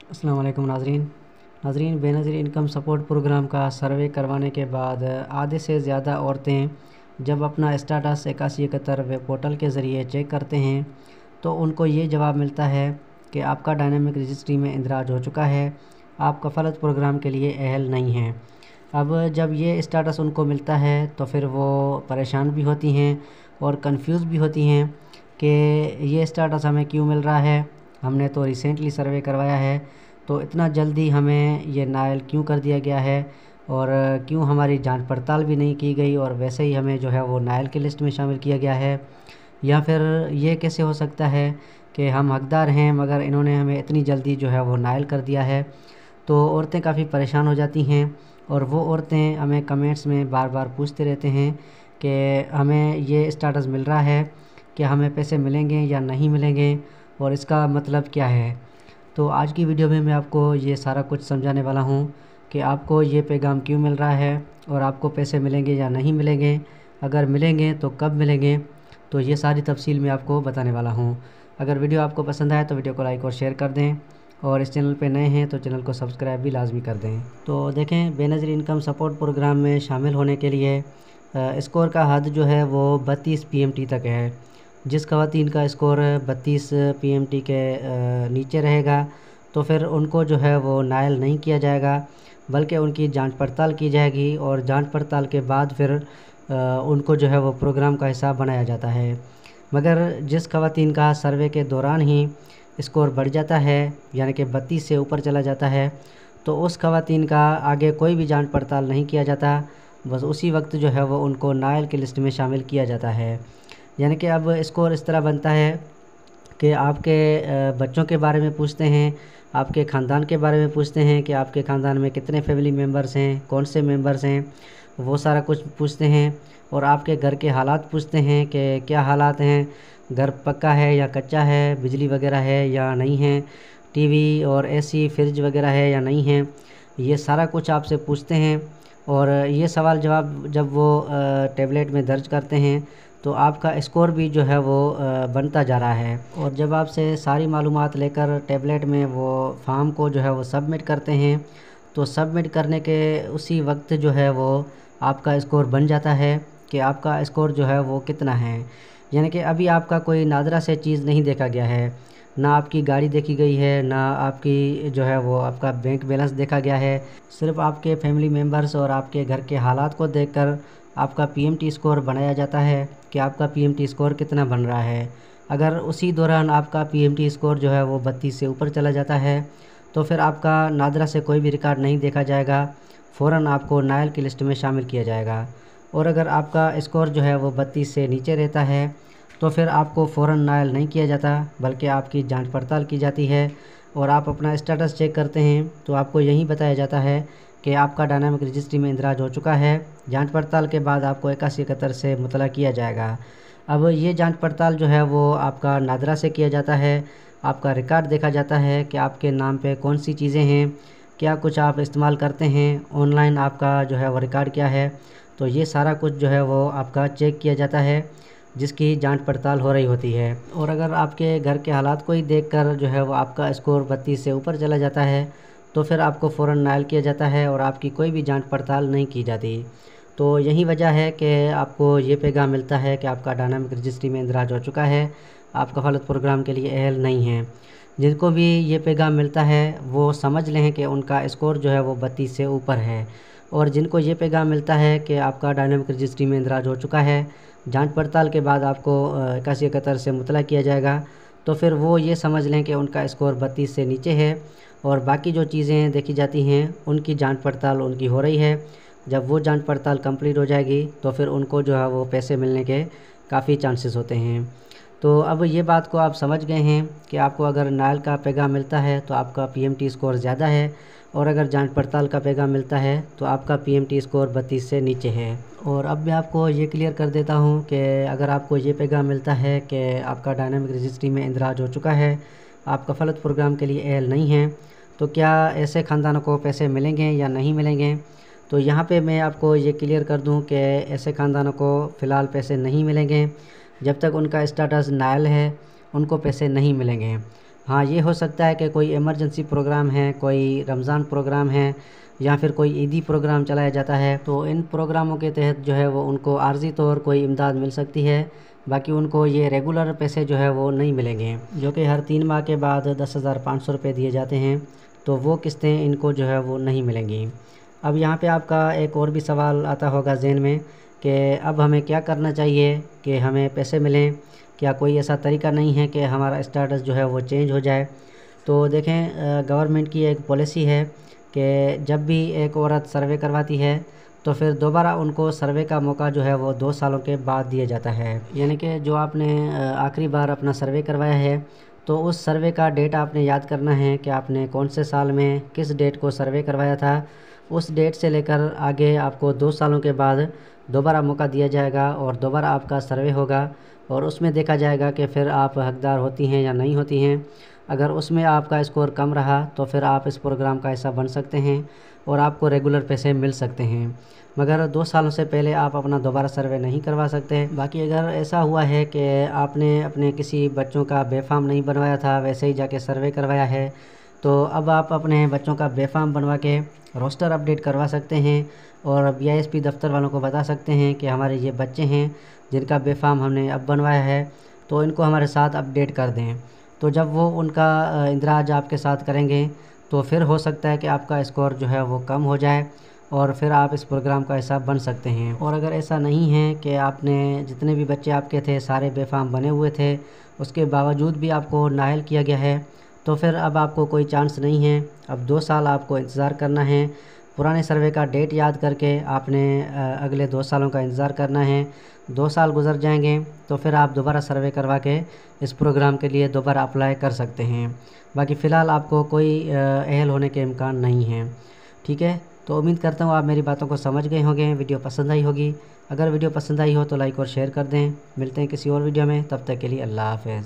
अस्सलाम वालेकुम नाज़रीन बेनज़ीर इनकम सपोर्ट प्रोग्राम का सर्वे करवाने के बाद आधे से ज़्यादा औरतें जब अपना स्टेटस 8171 वेब पोर्टल के ज़रिए चेक करते हैं तो उनको ये जवाब मिलता है कि आपका डायनामिक रजिस्ट्री में इंदराज हो चुका है, आप कफ़ालत प्रोग्राम के लिए अहल नहीं हैं। अब जब ये स्टेटस उनको मिलता है तो फिर वो परेशान भी होती हैं और कंफ्यूज भी होती हैं कि ये स्टेटस हमें क्यों मिल रहा है, हमने तो रिसेंटली सर्वे करवाया है, तो इतना जल्दी हमें ये नायल क्यों कर दिया गया है और क्यों हमारी जांच पड़ताल भी नहीं की गई और वैसे ही हमें जो है वो नायल की लिस्ट में शामिल किया गया है। या फिर ये कैसे हो सकता है कि हम हकदार हैं मगर इन्होंने हमें इतनी जल्दी जो है वो नायल कर दिया है। तो औरतें काफ़ी परेशान हो जाती हैं और वो औरतें हमें कमेंट्स में बार बार पूछते रहते हैं कि हमें ये स्टेटस मिल रहा है कि हमें पैसे मिलेंगे या नहीं मिलेंगे और इसका मतलब क्या है। तो आज की वीडियो में मैं आपको ये सारा कुछ समझाने वाला हूँ कि आपको ये पैगाम क्यों मिल रहा है और आपको पैसे मिलेंगे या नहीं मिलेंगे, अगर मिलेंगे तो कब मिलेंगे। तो ये सारी तफसील मैं आपको बताने वाला हूँ। अगर वीडियो आपको पसंद आए तो वीडियो को लाइक और शेयर कर दें और इस चैनल पे नए हैं तो चैनल को सब्सक्राइब भी लाजमी कर दें। तो देखें, बेनज़ीर इनकम सपोर्ट प्रोग्राम में शामिल होने के लिए स्कोर का हद जो है वो 32 PMT तक है। जिस ख़वातीन का स्कोर 32 PMT के नीचे रहेगा तो फिर उनको जो है वो नायल नहीं किया जाएगा, बल्कि उनकी जांच पड़ताल की जाएगी और जांच पड़ताल के बाद फिर उनको जो है वो प्रोग्राम का हिस्सा बनाया जाता है। मगर जिस ख़वातीन का सर्वे के दौरान ही स्कोर बढ़ जाता है यानी कि 32 से ऊपर चला जाता है तो उस ख़वातीन का आगे कोई भी जांच पड़ताल नहीं किया जाता, बस उसी वक्त जो है वो उनको नायल की लिस्ट में शामिल किया जाता है। यानी कि अब स्कोर इस तरह बनता है कि आपके बच्चों के बारे में पूछते हैं, आपके ख़ानदान के बारे में पूछते हैं कि आपके ख़ानदान में कितने फैमिली मेम्बर्स हैं, कौन से मेम्बर्स हैं, वो सारा कुछ पूछते हैं। और आपके घर के हालात पूछते हैं कि क्या हालात हैं, घर पक्का है या कच्चा है, बिजली वगैरह है या नहीं है, टीवी और एसी फ्रिज वगैरह है या नहीं है, ये सारा कुछ आपसे पूछते हैं। और ये सवाल जवाब जब वो टैबलेट में दर्ज करते हैं तो आपका स्कोर भी जो है वो बनता जा रहा है। और जब आपसे सारी मालूमात लेकर टैबलेट में वो फॉर्म को जो है वो सबमिट करते हैं तो सबमिट करने के उसी वक्त जो है वो आपका स्कोर बन जाता है कि आपका स्कोर जो है वो कितना है। यानी कि अभी आपका कोई नादरा से चीज़ नहीं देखा गया है, ना आपकी गाड़ी देखी गई है, ना आपकी जो है वो आपका बैंक बैलेंस देखा गया है। सिर्फ आपके फैमिली मेम्बर्स और आपके घर के हालात को देखकर आपका PMT स्कोर बनाया जाता है कि आपका PMT स्कोर कितना बन रहा है। अगर उसी दौरान आपका PMT स्कोर जो है वो 32 से ऊपर चला जाता है तो फिर आपका नादरा से कोई भी रिकॉर्ड नहीं देखा जाएगा, फ़ौरन आपको नायल की लिस्ट में शामिल किया जाएगा। और अगर आपका स्कोर जो है वो 32 से नीचे रहता है तो फिर आपको फ़ौरन नायल नहीं किया जाता, बल्कि आपकी जांच पड़ताल की जाती है और आप अपना स्टेटस चेक करते हैं तो आपको यही बताया जाता है कि आपका डायनामिक रजिस्ट्री में इंदराज हो चुका है। जांच पड़ताल के बाद आपको 8171 से मुतला किया जाएगा। अब ये जांच पड़ताल जो है वो आपका नादरा से किया जाता है, आपका रिकॉर्ड देखा जाता है कि आपके नाम पे कौन सी चीज़ें हैं, क्या कुछ आप इस्तेमाल करते हैं, ऑनलाइन आपका जो है वो रिकॉर्ड क्या है। तो ये सारा कुछ जो है वो आपका चेक किया जाता है जिसकी जांच पड़ताल हो रही होती है। और अगर आपके घर के हालात को ही देखकर जो है वो आपका स्कोर 32 से ऊपर चला जाता है तो फिर आपको फ़ौरन नायल किया जाता है और आपकी कोई भी जांच पड़ताल नहीं की जाती। तो यही वजह है कि आपको ये पैगाम मिलता है कि आपका डायनामिक रजिस्ट्री में इंदराज हो चुका है, आप कफ़ालत प्रोग्राम के लिए अहल नहीं हैं। जिनको भी ये पैगाम मिलता है वो समझ लें कि उनका स्कोर जो है वो 32 से ऊपर है। और जिनको ये पैगाम मिलता है कि आपका डायनामिक रजिस्ट्री में इंदराज हो चुका है, जांच पड़ताल के बाद आपको 8171 से मुतला किया जाएगा, तो फिर वो ये समझ लें कि उनका स्कोर 32 से नीचे है और बाकी जो चीज़ें देखी जाती हैं उनकी जांच पड़ताल उनकी हो रही है। जब वो जांच पड़ताल कंप्लीट हो जाएगी तो फिर उनको जो है वो पैसे मिलने के काफ़ी चांसेस होते हैं। तो अब ये बात को आप समझ गए हैं कि आपको अगर नायल का पैगाम मिलता है तो आपका PMT स्कोर ज़्यादा है और अगर जांच पड़ताल का पैगाम मिलता है तो आपका PMT स्कोर 32 से नीचे है। और अब मैं आपको ये क्लियर कर देता हूँ कि अगर आपको ये पैगाम मिलता है कि आपका डायनामिक रजिस्ट्री में इंदराज हो चुका है, आप कफ़ालत प्रोग्राम के लिए अहल नहीं हैं, तो क्या ऐसे ख़ानदानों को पैसे मिलेंगे या नहीं मिलेंगे। तो यहाँ पे मैं आपको ये क्लियर कर दूँ कि ऐसे ख़ानदानों को फ़िलहाल पैसे नहीं मिलेंगे। जब तक उनका स्टेटस नायल है उनको पैसे नहीं मिलेंगे। हाँ, ये हो सकता है कि कोई इमरजेंसी प्रोग्राम है, कोई रमज़ान प्रोग्राम है या फिर कोई ईदी प्रोग्राम चलाया जाता है, तो इन प्रोग्रामों के तहत जो है वो उनको आर्ज़ी तौर कोई इमदाद मिल सकती है। बाकी उनको ये रेगुलर पैसे जो है वो नहीं मिलेंगे, जो कि हर 3 माह के बाद 10,500 रुपये दिए जाते हैं, तो वो किस्तें इनको जो है वो नहीं मिलेंगी। अब यहाँ पे आपका एक और भी सवाल आता होगा ज़हन में कि अब हमें क्या करना चाहिए कि हमें पैसे मिलें, क्या कोई ऐसा तरीका नहीं है कि हमारा स्टेटस जो है वो चेंज हो जाए। तो देखें, गवर्नमेंट की एक पॉलिसी है कि जब भी एक औरत सर्वे करवाती है तो फिर दोबारा उनको सर्वे का मौका जो है वो 2 सालों के बाद दिया जाता है। यानी कि जो आपने आखिरी बार अपना सर्वे करवाया है, तो उस सर्वे का डेट आपने याद करना है कि आपने कौन से साल में किस डेट को सर्वे करवाया था। उस डेट से लेकर आगे आपको 2 सालों के बाद दोबारा मौका दिया जाएगा और दोबारा आपका सर्वे होगा और उसमें देखा जाएगा कि फिर आप हकदार होती हैं या नहीं होती हैं। अगर उसमें आपका स्कोर कम रहा तो फिर आप इस प्रोग्राम का हिस्सा बन सकते हैं और आपको रेगुलर पैसे मिल सकते हैं, मगर 2 सालों से पहले आप अपना दोबारा सर्वे नहीं करवा सकते। बाकी अगर ऐसा हुआ है कि आपने अपने किसी बच्चों का बेफाम नहीं बनवाया था, वैसे ही जाके सर्वे करवाया है, तो अब आप अपने बच्चों का बेफाम बनवा के रोस्टर अपडेट करवा सकते हैं और BISP दफ्तर वालों को बता सकते हैं कि हमारे ये बच्चे हैं जिनका बेफाम हमने अब बनवाया है, तो इनको हमारे साथ अपडेट कर दें। तो जब वो उनका इंदराज आपके साथ करेंगे तो फिर हो सकता है कि आपका स्कोर जो है वो कम हो जाए और फिर आप इस प्रोग्राम का हिस्सा बन सकते हैं। और अगर ऐसा नहीं है कि आपने जितने भी बच्चे आपके थे सारे बेफाम बने हुए थे, उसके बावजूद भी आपको नाअहल किया गया है, तो फिर अब आपको कोई चांस नहीं है। अब 2 साल आपको इंतज़ार करना है। पुराने सर्वे का डेट याद करके आपने अगले 2 सालों का इंतज़ार करना है। 2 साल गुजर जाएंगे तो फिर आप दोबारा सर्वे करवा के इस प्रोग्राम के लिए दोबारा अप्लाई कर सकते हैं। बाकी फ़िलहाल आपको कोई अहल होने के इम्कान नहीं है। ठीक है, तो उम्मीद करता हूँ आप मेरी बातों को समझ गए होंगे, वीडियो पसंद आई होगी। अगर वीडियो पसंद आई हो तो लाइक और शेयर कर दें। मिलते हैं किसी और वीडियो में, तब तक के लिए अल्लाह हाफ़िज़।